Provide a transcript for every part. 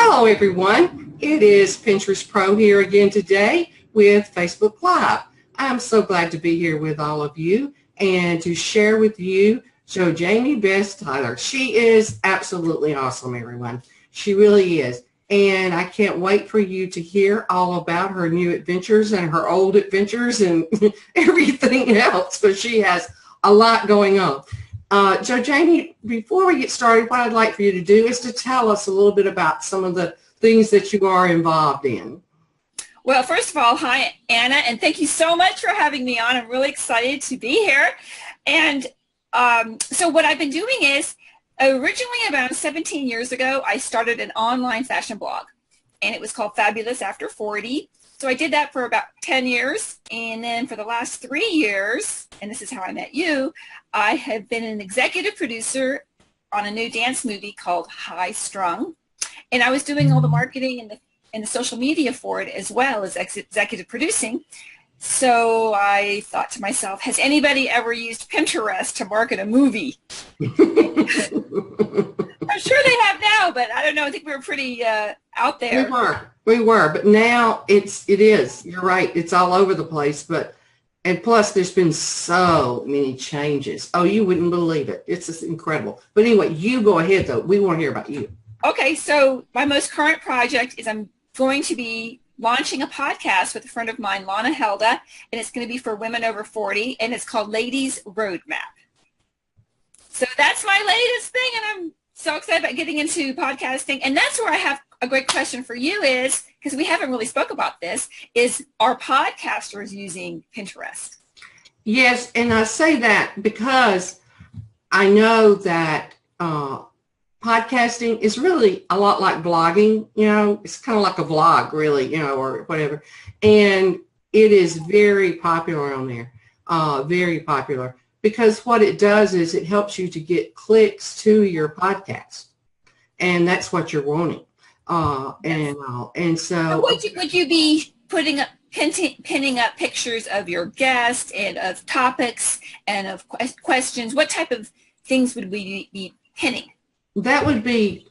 Hello everyone, it is Pinterest Pro here again today with Facebook Live. I'm so glad to be here with all of you and to share with you JoJami Best Tyler. She is absolutely awesome, everyone. She really is. And I can't wait for you to hear all about her new adventures and her old adventures and everything else, because she has a lot going on. JoJami, before we get started, what I'd like for you to do is to tell us a little bit about some of the things that you are involved in. Well, first of all, hi, Anna, and thank you so much for having me on. I'm really excited to be here. And so what I've been doing is, originally about 17 years ago, I started an online fashion blog, and it was called Fabulous After 40. So I did that for about 10 years, and then for the last 3 years, and this is how I met you, I have been an executive producer on a new dance movie called High Strung, and I was doing all the marketing and the social media for it as well as executive producing. So I thought to myself, has anybody ever used Pinterest to market a movie? I'm sure they have now, but I don't know. I think we were pretty out there. We were, but now it is. You're right. It's all over the place, and plus there's been so many changes. Oh, you wouldn't believe it. It's just incredible. But anyway, you go ahead though. We want to hear about you. Okay, so my most current project is I'm going to be launching a podcast with a friend of mine, Lana Helda, and it's going to be for women over 40, and it's called Ladies Roadmap. So that's my latest thing, and I'm so excited about getting into podcasting. And that's where I have a great question for you is, because we haven't really spoke about this, is are podcasters using Pinterest? Yes, and I say that because I know that podcasting is really a lot like blogging, it's kind of like a vlog really, or whatever. And it is very popular on there, very popular, because what it does is it helps you to get clicks to your podcast. And that's what you're wanting. And so would you be putting up, pinning up pictures of your guests and of topics and of questions? What type of things would we be pinning? That would be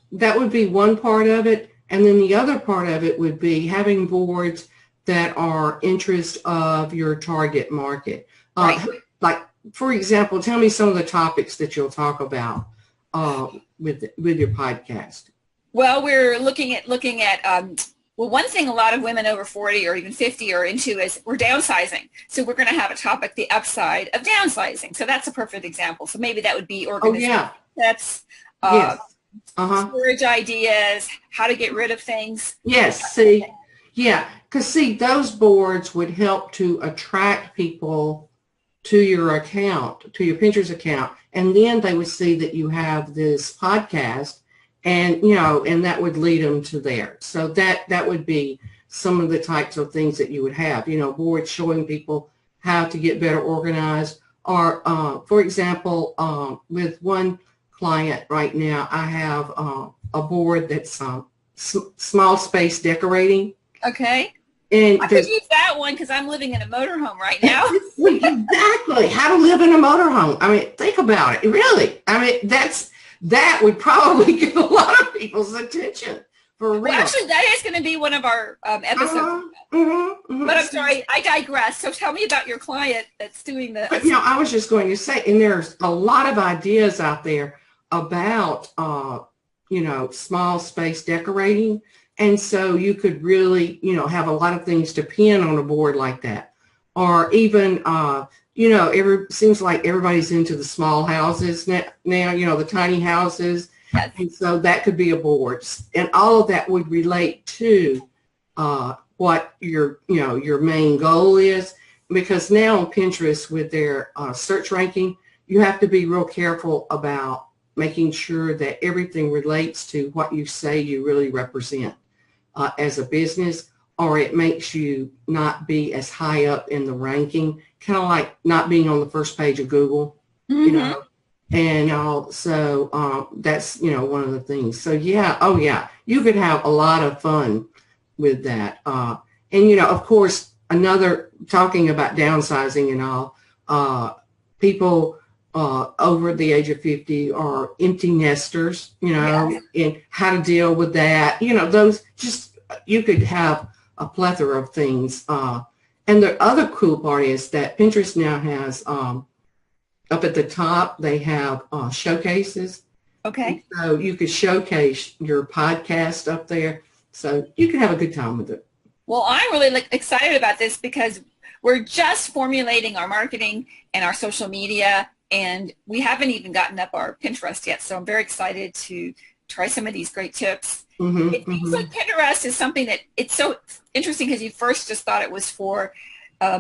one part of it, and then the other part of it would be having boards that are interest of your target market. Right. Like, for example, tell me some of the topics that you'll talk about with your podcast. Well, we're looking at well, one thing a lot of women over 40 or even 50 are into is we're downsizing. So we're going to have a topic, the upside of downsizing. So that's a perfect example. So maybe that would be organization. Oh, yeah. That's yes. Storage ideas, how to get rid of things. Yes, see, yeah, because those boards would help to attract people to your account, to your Pinterest account, and then they would see that you have this podcast, and and that would lead them to there. So that would be some of the types of things that you would have, boards showing people how to get better organized, or for example, with one client right now, I have a board that's small space decorating. Okay. And I could use that one because I'm living in a motorhome right now. Exactly. How to live in a motorhome. I mean, think about it. Really. I mean, that would probably get a lot of people's attention. For real. Well, actually, that is going to be one of our episodes. But I'm sorry, I digress. So tell me about your client that's doing the... But, I was just going to say, and there's a lot of ideas out there about, small space decorating. And so you could really, have a lot of things to pin on a board like that. Or even, seems like everybody's into the small houses now, the tiny houses. Yes. And so that could be a board. And all of that would relate to what your main goal is. Because now on Pinterest with their search ranking, you have to be real careful about making sure that everything relates to what you say you really represent as a business, or it makes you not be as high up in the ranking, kind of like not being on the first page of Google, And so that's, one of the things. So, yeah, oh, yeah, you could have a lot of fun with that. And, of course, talking about downsizing and all, people over the age of 50 are empty nesters, and how to deal with that. Those just, you could have a plethora of things. And the other cool part is that Pinterest now has, up at the top, they have showcases. Okay. And so you could showcase your podcast up there. So you can have a good time with it. Well, I'm really excited about this because we're just formulating our marketing and our social media, and we haven't even gotten up our Pinterest yet. So I'm very excited to try some of these great tips. It seems like Pinterest is something that it's so interesting because you first just thought it was for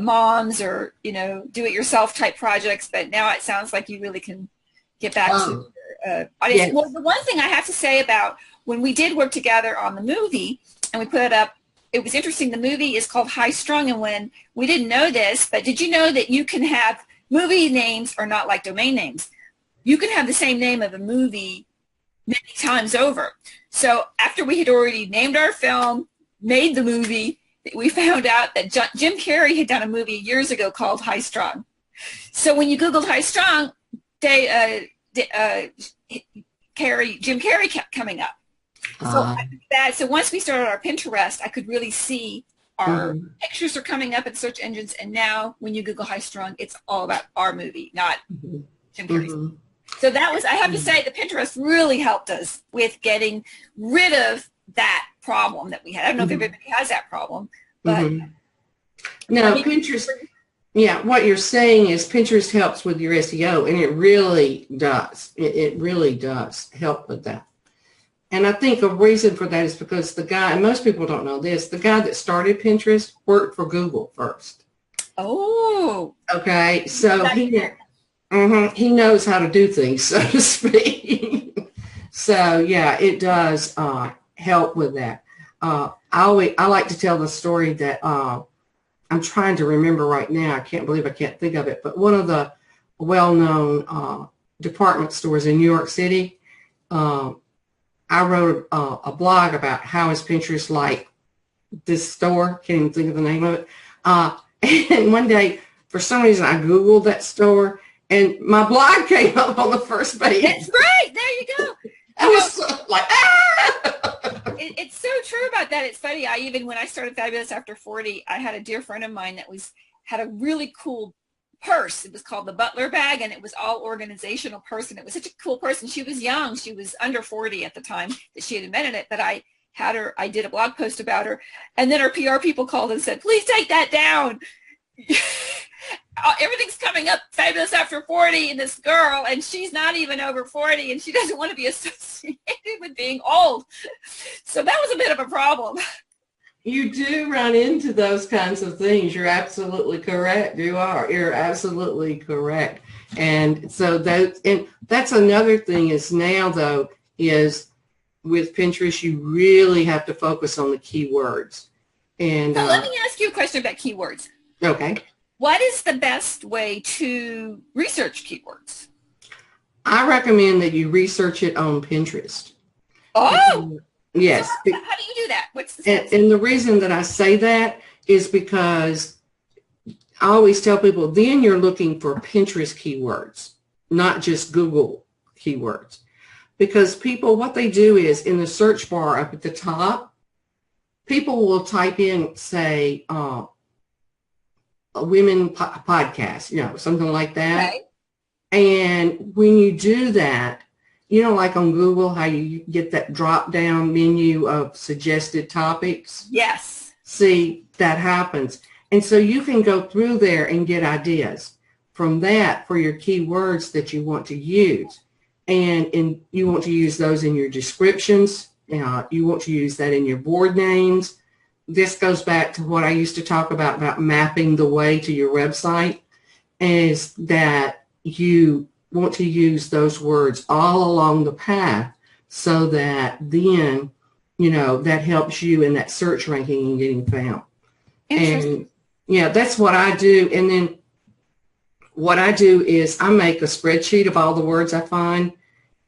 moms or, do-it-yourself type projects, but now it sounds like you really can get back to audience. Yes. Well, the one thing I have to say about when we did work together on the movie and we put it up, it was interesting. The movie is called High Strung, and when we didn't know this, but did you know that you can have movie names are not like domain names? You can have the same name of a movie many times over. So after we had already named our film, made the movie, we found out that Jim Carrey had done a movie years ago called High Strung. So when you Googled High Strung, Jim Carrey kept coming up. So once we started our Pinterest, I could really see our pictures are coming up in search engines, and now when you Google High Strung, it's all about our movie, not Jim Carrey's. So that was, I have to say, the Pinterest really helped us with getting rid of that problem that we had. I don't know if everybody has that problem, but no, Pinterest. Yeah, what you're saying is Pinterest helps with your SEO, and it really does. It really does help with that. And I think a reason for that is because the guy, and most people don't know this, the guy that started Pinterest worked for Google first. Oh. Okay, so he knows how to do things, so to speak. So yeah, it does help with that. I like to tell the story that I'm trying to remember right now. I can't believe I can't think of it, but one of the well-known department stores in New York City, I wrote a blog about how is Pinterest like this store. Can't even think of the name of it. And one day, for some reason, I Googled that store, and my blog came up on the first page. That's right. There you go. I was like, ah! It's so true about that. It's funny. When I started Fabulous After 40, I had a dear friend of mine that had a really cool purse. It was called the Butler bag, and it was all organizational purse, and it was such a cool purse. And she was young. She was under 40 at the time that she had invented it, but I did a blog post about her, and then her PR people called and said, please take that down. Everything's coming up Fabulous After 40 and this girl, and she's not even over 40, and she doesn't want to be associated with being old. So that was a bit of a problem. You do run into those kinds of things. You're absolutely correct. You're absolutely correct. And so that's another thing is now, though, is with Pinterest, you really have to focus on the keywords. And so let me ask you a question about keywords. Okay. What is the best way to research keywords? I recommend that you research it on Pinterest. Oh, yes. So how do you do that? What's the steps? And the reason that I say that is because I always tell people, then you're looking for Pinterest keywords, not just Google keywords. Because people, what they do is in the search bar up at the top, people will type in, say, a women podcast, something like that. Okay. And when you do that, like on Google, how you get that drop-down menu of suggested topics? Yes. See, that happens. And so you can go through there and get ideas from that for your keywords that you want to use. And you want to use those in your descriptions. You want to use that in your board names. This goes back to what I used to talk about mapping the way to your website, is that you want to use those words all along the path so that then, that helps you in that search ranking and getting found. And yeah, that's what I do. And then what I do is I make a spreadsheet of all the words I find,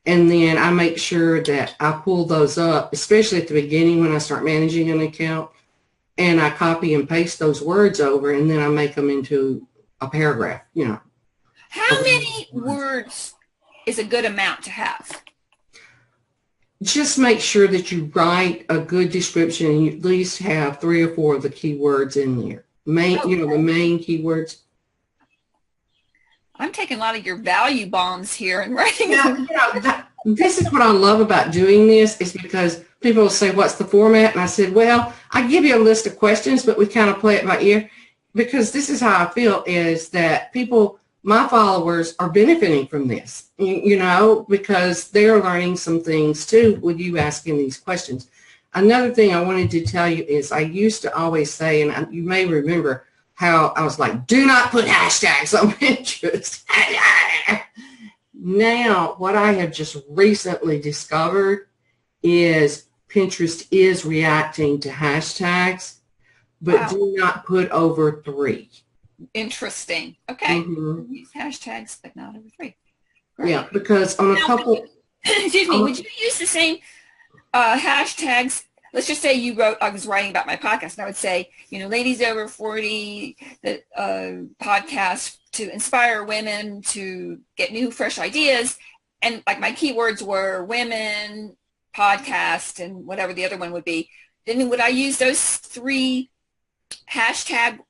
and then I make sure that I pull those up, especially at the beginning when I start managing an account, and I copy and paste those words over, and then I make them into a paragraph, How many words is a good amount to have? Just make sure that you write a good description and you at least have 3 or 4 of the keywords in there. The main keywords. I'm taking a lot of your value bombs here and writing them. This is what I love about doing this, is because people will say, what's the format? And I said, well, I give you a list of questions, but we kind of play it by ear, because this is how I feel, is that people, my followers, are benefiting from this, because they're learning some things too with you asking these questions. Another thing I wanted to tell you is I used to always say, and you may remember how I was like, do not put hashtags on Pinterest. Now, what I have just recently discovered is Pinterest is reacting to hashtags, but do not put over 3. Interesting. Okay. Use hashtags, but not over 3. Great. Yeah, because on a couple. Excuse me. Would you use the same hashtags? Let's just say I was writing about my podcast, and I would say, ladies over 40, the podcast to inspire women to get new, fresh ideas. And like my keywords were women, podcast, and whatever the other one would be. Then would I use those 3 hashtag?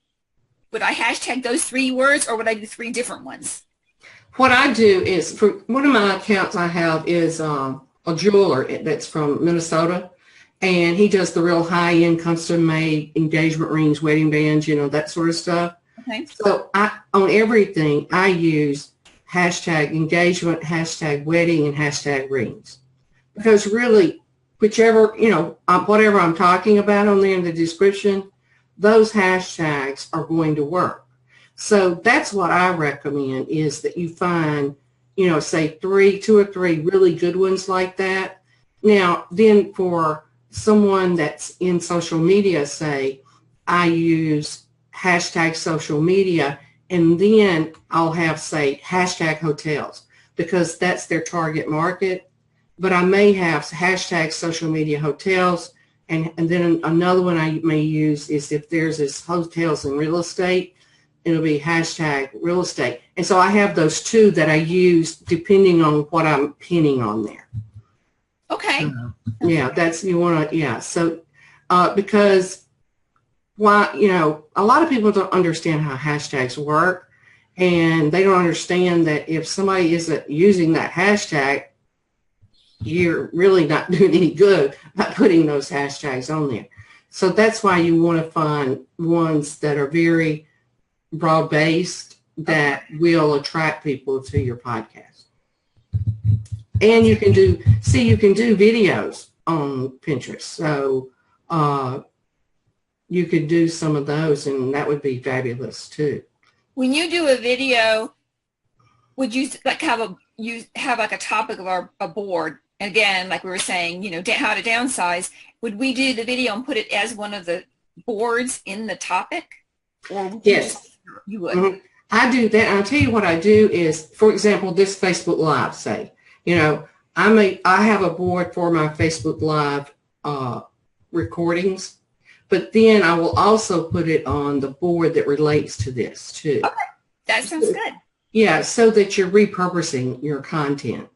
Would I hashtag those 3 words, or would I do 3 different ones? What I do is, for one of my accounts I have is a jeweler that's from Minnesota, and he does the real high-end custom-made engagement rings, wedding bands, that sort of stuff. Okay. So on everything, I use hashtag engagement, hashtag wedding, and hashtag rings. Because really, whichever, whatever I'm talking about on there in the description, those hashtags are going to work. So that's what I recommend, is that you find, say 2 or 3 really good ones like that. Now, then for someone that's in social media, say, I use hashtag social media, and then I'll have, say, hashtag hotels, because that's their target market. But I may have hashtag social media hotels, and then another one I may use is, if there's this hotels and real estate, it'll be hashtag real estate. And so I have those 2 that I use depending on what I'm pinning on there. Okay. Yeah, that's, you want to, yeah. So, because why, a lot of people don't understand how hashtags work, and they don't understand that if somebody isn't using that hashtag, you're really not doing any good by putting those hashtags on there. So that's why you want to find ones that are very broad-based, that will attract people to your podcast. And you can do videos on Pinterest. So you could do some of those, and that would be fabulous too. When you do a video, would you have like a topic of a board? Again, like we were saying, how to downsize. Would we do the video and put it as one of the boards in the topic? Or yes, you would. I do that. And I'll tell you what I do is, for example, this Facebook Live, say, I have a board for my Facebook Live recordings, but then I will also put it on the board that relates to this too. Okay, that sounds good. Yeah, so that you're repurposing your content,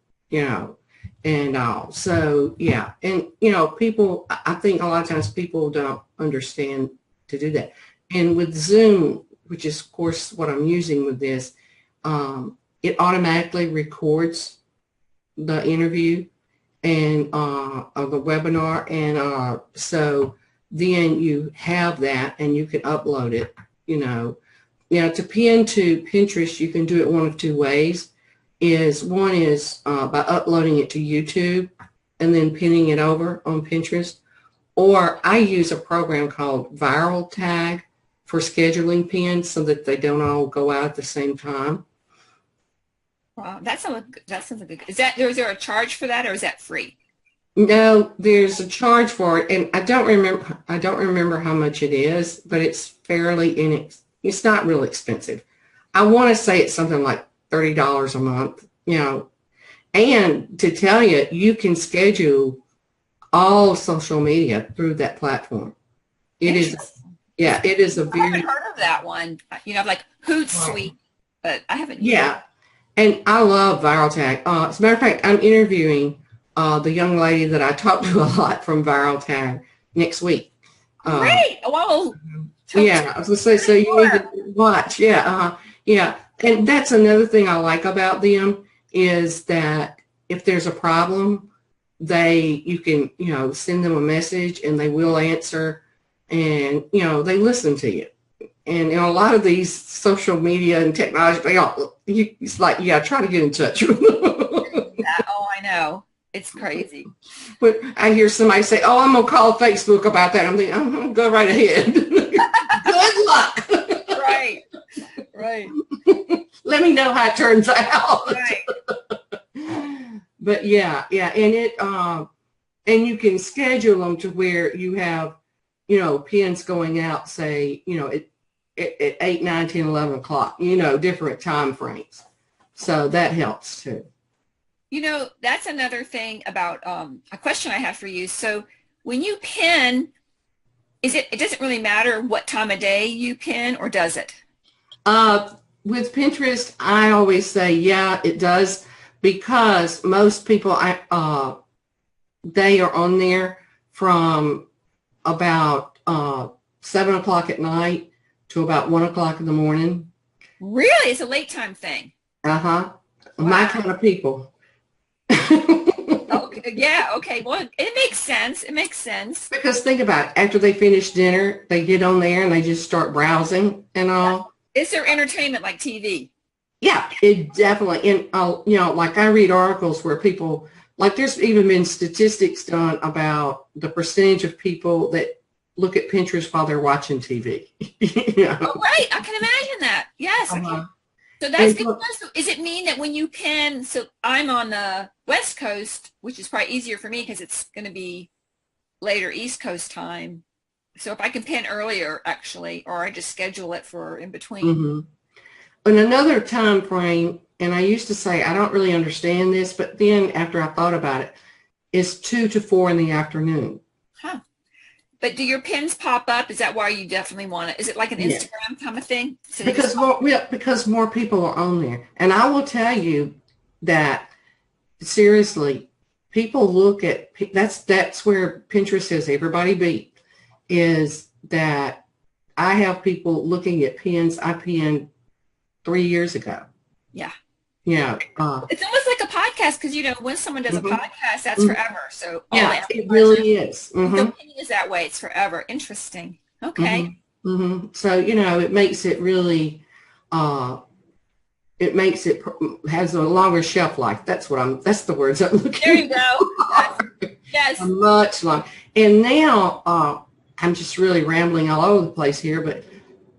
and all. So yeah, and people, I think a lot of times people don't understand to do that. And with Zoom, which is of course what I'm using with this, it automatically records the interview and of the webinar, and so then you have that and you can upload it. To pin to Pinterest, you can do it one of 2 ways. One is by uploading it to YouTube and then pinning it over on Pinterest, or I use a program called Viral Tag for scheduling pins so that they don't all go out at the same time. Wow, that sounds good. Is there a charge for that, or is that free? No, there's a charge for it, and I don't remember how much it is, but it's fairly it's not really expensive. I want to say it's something like $30 a month, And to tell you, you can schedule all social media through that platform. It is a very. I haven't heard of that one. Like Hootsuite, but I haven't. Yeah. And I love Viral Tag. As a matter of fact, I'm interviewing the young lady that I talk to a lot from Viral Tag next week. Great. Well, Yeah, I was going to say, so you need to watch. Yeah, yeah. And that's another thing I like about them is that if there's a problem, you can, send them a message and they will answer, and, they listen to you. And a lot of these social media and technology, it's like, yeah, try to get in touch with them. Oh, I know. It's crazy. But I hear somebody say, oh, I'm going to call Facebook about that. I'm thinking, oh, go right ahead. Good luck. Right. Right. Let me know how it turns out. Right. But yeah. And you can schedule them to where you have, pins going out, say, at 8, 9, 10, 11 o'clock, different time frames. So that helps too. That's another thing about a question I have for you. So when you pin, it doesn't really matter what time of day you pin, or does it? With Pinterest, I always say, yeah, it does, because most people, they are on there from about 7 o'clock at night to about 1 o'clock in the morning. Really? It's a late time thing. Uh-huh. Wow. My kind of people. Okay, yeah, okay. Well, it makes sense. It makes sense. Because think about it. After they finish dinner, they get on there and they just start browsing and all. Is there entertainment like TV? Yeah, it definitely. And, like I read articles where people, like there's even been statistics done about the percentage of people that look at Pinterest while they're watching TV. Oh, right. I can imagine that. Yes. Uh-huh. So that's good. So does it mean that when you pin, so I'm on the West Coast, which is probably easier for me because it's going to be later East Coast time. So if I can pin earlier, actually, or I just schedule it for in between. Mm-hmm. And another time frame, and I used to say, I don't really understand this, but then after I thought about it, is 2 to 4 in the afternoon. Huh. But do your pins pop up? Is that why you definitely want it? Is it like an Instagram kind of thing? So because more people are on there. And I will tell you that, seriously, people look at, that's where Pinterest says everybody beat, is that I have people looking at pins I pinned 3 years ago. Yeah. Yeah. It's almost like a podcast because, when someone does a podcast, that's forever. So yeah, it really is. The opinion is that way. It's forever. Interesting. Okay. So, it makes it really, has a longer shelf life. That's the words I'm looking for. There you go. Yes. Much longer. And now, I'm just really rambling all over the place here, but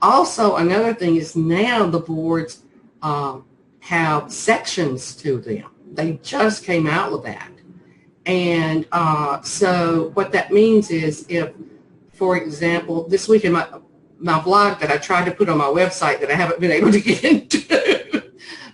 also another thing is now the boards, have sections to them. They just came out with that. And so what that means is if, for example, this week in my blog that I tried to put on my website that I haven't been able to get into,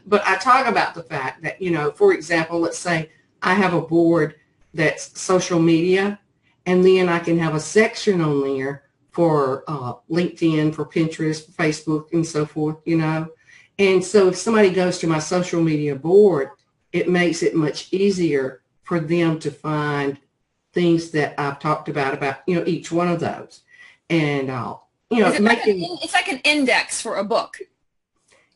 but I talk about the fact that, for example, let's say I have a board that's social media, and then I can have a section on there for LinkedIn, for Pinterest, for Facebook, and so forth, And so if somebody goes to my social media board, it makes it much easier for them to find things that I've talked about, each one of those. And, it's like an index for a book.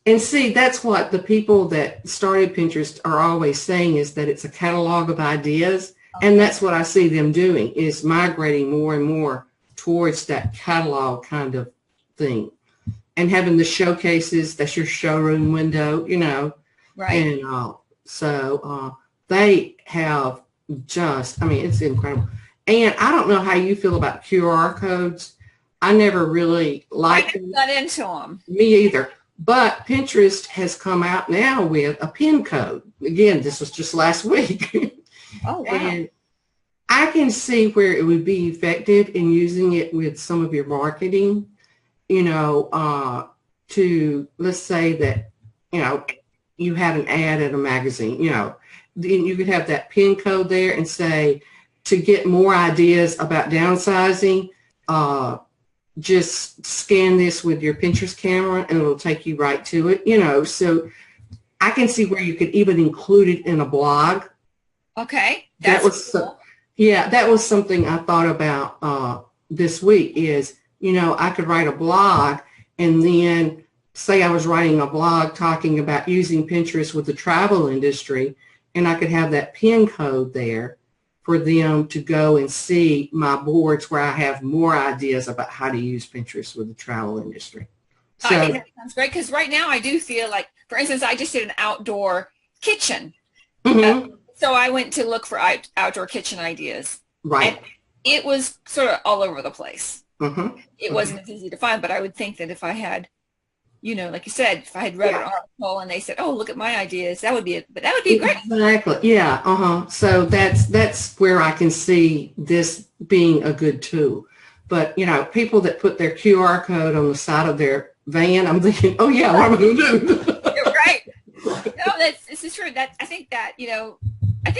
And see, that's what the people that started Pinterest are always saying, is that it's a catalog of ideas. Okay. And that's what I see them doing, is migrating more and more towards that catalog kind of thing. And having the showcases, that's your showroom window, Right. And so they have it's incredible. And I don't know how you feel about QR codes. I never really liked them. I got into them. Me either. But Pinterest has come out now with a pin code. Again, this was just last week. Oh, wow. And I can see where it would be effective in using it with some of your marketing. To, let's say that, you had an ad in a magazine, then you could have that pin code there and say, to get more ideas about downsizing, just scan this with your Pinterest camera and it'll take you right to it, So I can see where you could even include it in a blog. Okay. That was cool. Yeah, that was something I thought about this week is, I could write a blog and then say I was writing a blog talking about using Pinterest with the travel industry, and I could have that pin code there for them to go and see my boards where I have more ideas about how to use Pinterest with the travel industry. So, I think that sounds great because right now I do feel like, for instance, I just did an outdoor kitchen. mm-hmm. So I went to look for outdoor kitchen ideas. Right. And it was sort of all over the place. Mm-hmm. It wasn't as easy to find, but I would think that if I had, like you said, if I had read an article and they said, "Oh, look at my ideas," that would be it. But that would be great. Exactly. Yeah. So that's where I can see this being a good tool. But people that put their QR code on the side of their van, I'm thinking, oh yeah, what am I going to do? You're right. No, this is true. I think that I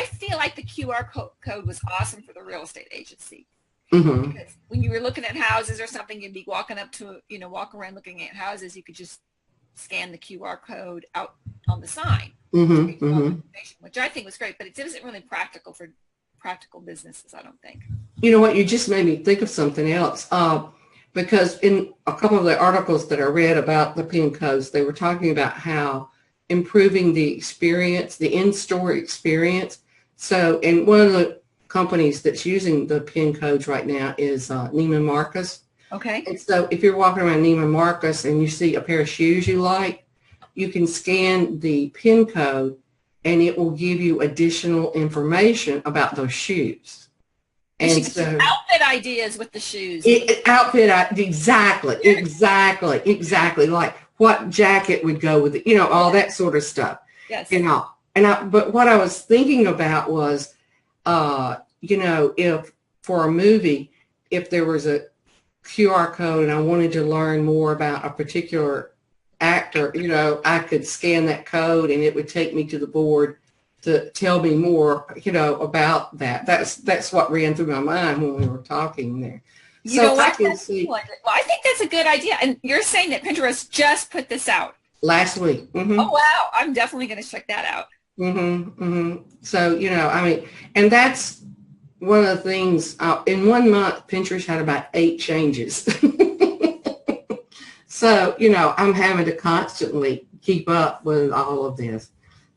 feel like the QR code was awesome for the real estate agency. Mm-hmm. Because when you were looking at houses or something, you'd be walking up to, walk around looking at houses, you could just scan the QR code out on the sign, which I think was great, but it isn't really practical for practical businesses, I don't think. You know what? You just made me think of something else. Because in a couple of the articles that I read about the pin codes, they were talking about how improving the experience, the in-store experience. So, and one of the companies that's using the pin codes right now is Neiman Marcus. Okay. And so if you're walking around Neiman Marcus and you see a pair of shoes you like, you can scan the pin code and it will give you additional information about those shoes. And so outfit ideas with the shoes. Exactly. Like what jacket would go with it, all that sort of stuff. Yes. But what I was thinking about was, if for a movie, if there was a QR code and I wanted to learn more about a particular actor, I could scan that code and it would take me to the board to tell me more, about that. That's what ran through my mind when we were talking there. I can see. Well, I think that's a good idea. And you're saying that Pinterest just put this out last week. Mm-hmm. Oh wow! I'm definitely going to check that out. So and that's one of the things. In 1 month, Pinterest had about 8 changes. So I'm having to constantly keep up with all of this,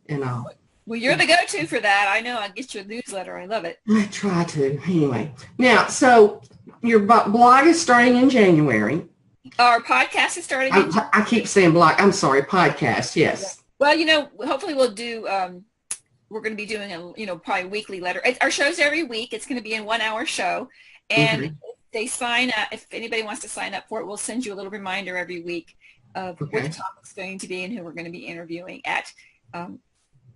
Well, you're the go-to for that. I know. I get your newsletter. I love it. I try to. Anyway. Now, so your blog is starting in January. Our podcast is starting in January. I keep saying blog. I'm sorry, podcast. Yes. Well, hopefully we'll do, we're going to be doing probably a weekly letter. Our show's every week. It's going to be a 1-hour show. And if they sign up, if anybody wants to sign up for it, we'll send you a little reminder every week of what the topic's going to be and who we're going to be interviewing at.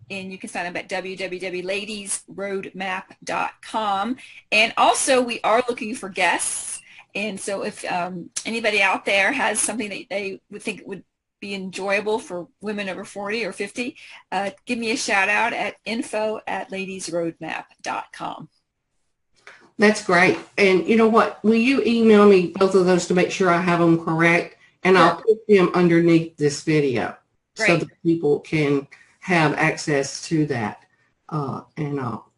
And you can sign up at www.ladiesroadmap.com. And also, we are looking for guests. And so if anybody out there has something that they would think would be enjoyable for women over 40 or 50, give me a shout out at info@ladiesroadmap.com. That's great. And you know what? Will you email me both of those to make sure I have them correct? And I'll put them underneath this video so that people can have access to that.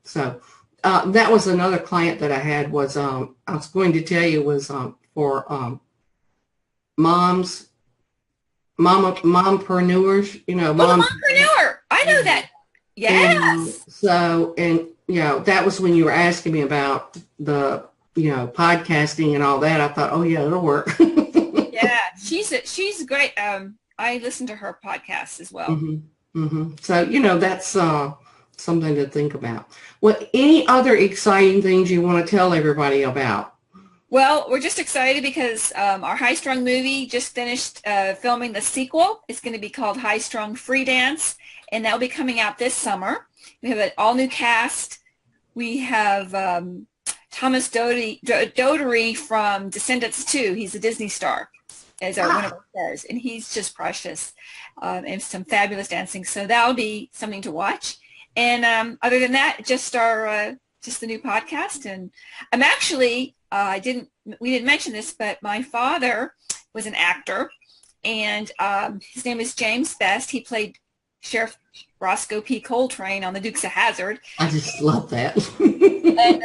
So that was another client that I had was, I was going to tell you was for mompreneurs, mompreneur. I know that. Yes. And that was when you were asking me about the, podcasting and all that. I thought, oh yeah, it'll work. Yeah, she's great. I listen to her podcast as well. So, that's something to think about. Well, any other exciting things you want to tell everybody about? Well, we're just excited because our High Strung movie just finished filming the sequel. It's going to be called High Strung Free Dance, and that will be coming out this summer. We have an all-new cast. We have Thomas Doherty from Descendants 2. He's a Disney star as one of our stars, and he's just precious. And some fabulous dancing. So that'll be something to watch. And other than that, just the new podcast. And I'm actually, we didn't mention this, but my father was an actor, and his name is James Best. He played Sheriff Roscoe P. Coltrane on the Dukes of Hazzard. I just love that. And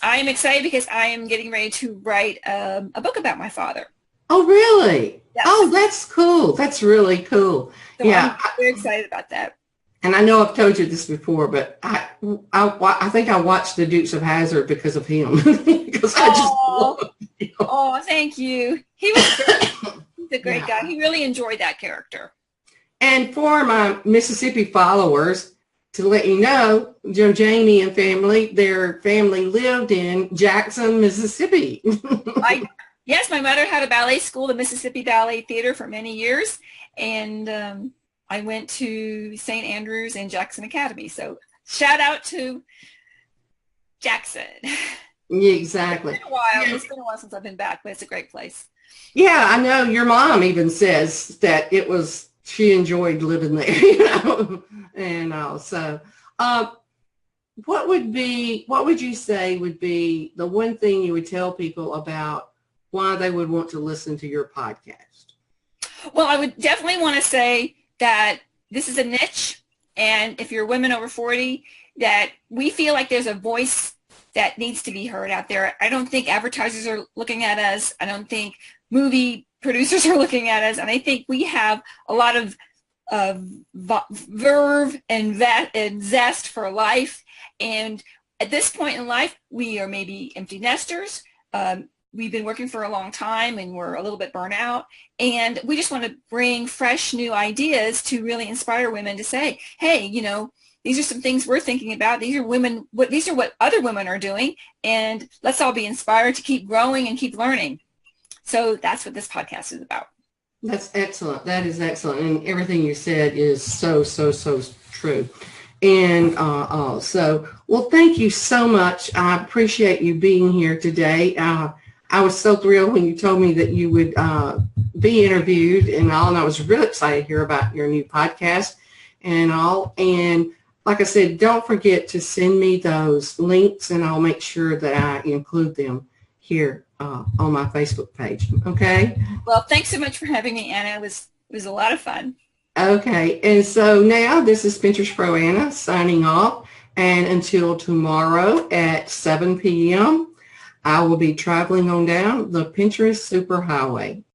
I am excited because I am getting ready to write a book about my father. Oh, really? Yes. Oh, that's cool. That's really cool. So yeah, I'm very excited about that. And I know I've told you this before, but I think I watched the Dukes of Hazzard because of him. Because I just love him. Oh, thank you. He was great. He's a great guy. He really enjoyed that character. And for my Mississippi followers, to let you know, JoJami and family, their family lived in Jackson, Mississippi. Yes, my mother had a ballet school, the Mississippi Ballet Theater, for many years. And I went to St. Andrews and Jackson Academy. So shout out to Jackson. Yeah, exactly. It's been a while. Yeah. It's been a while since I've been back, but it's a great place. Yeah, I know your mom even says that she enjoyed living there, you know, and also, what would you say would be the one thing you would tell people about why they would want to listen to your podcast? Well, I would definitely want to say that this is a niche, and if you're women over 40, that we feel like there's a voice that needs to be heard out there. I don't think advertisers are looking at us. I don't think movie producers are looking at us, and I think we have a lot of verve and zest for life. And at this point in life, we are maybe empty nesters. We've been working for a long time, and we're a little bit burnt out. And we just want to bring fresh, new ideas to really inspire women to say, hey, you know, these are some things we're thinking about. These are what other women are doing, and let's all be inspired to keep growing and keep learning. So that's what this podcast is about. That's excellent. That is excellent. And everything you said is so true. And so, well, thank you so much. I appreciate you being here today. I was so thrilled when you told me that you would be interviewed and all, and I was really excited to hear about your new podcast and all. And like I said, don't forget to send me those links, and I'll make sure that I include them here on my Facebook page. Okay? Well, thanks so much for having me, Anna. It was a lot of fun. Okay. And so now this is Pinterest Pro Anna signing off. And until tomorrow at 7 p.m., I will be traveling on down the Pinterest Superhighway.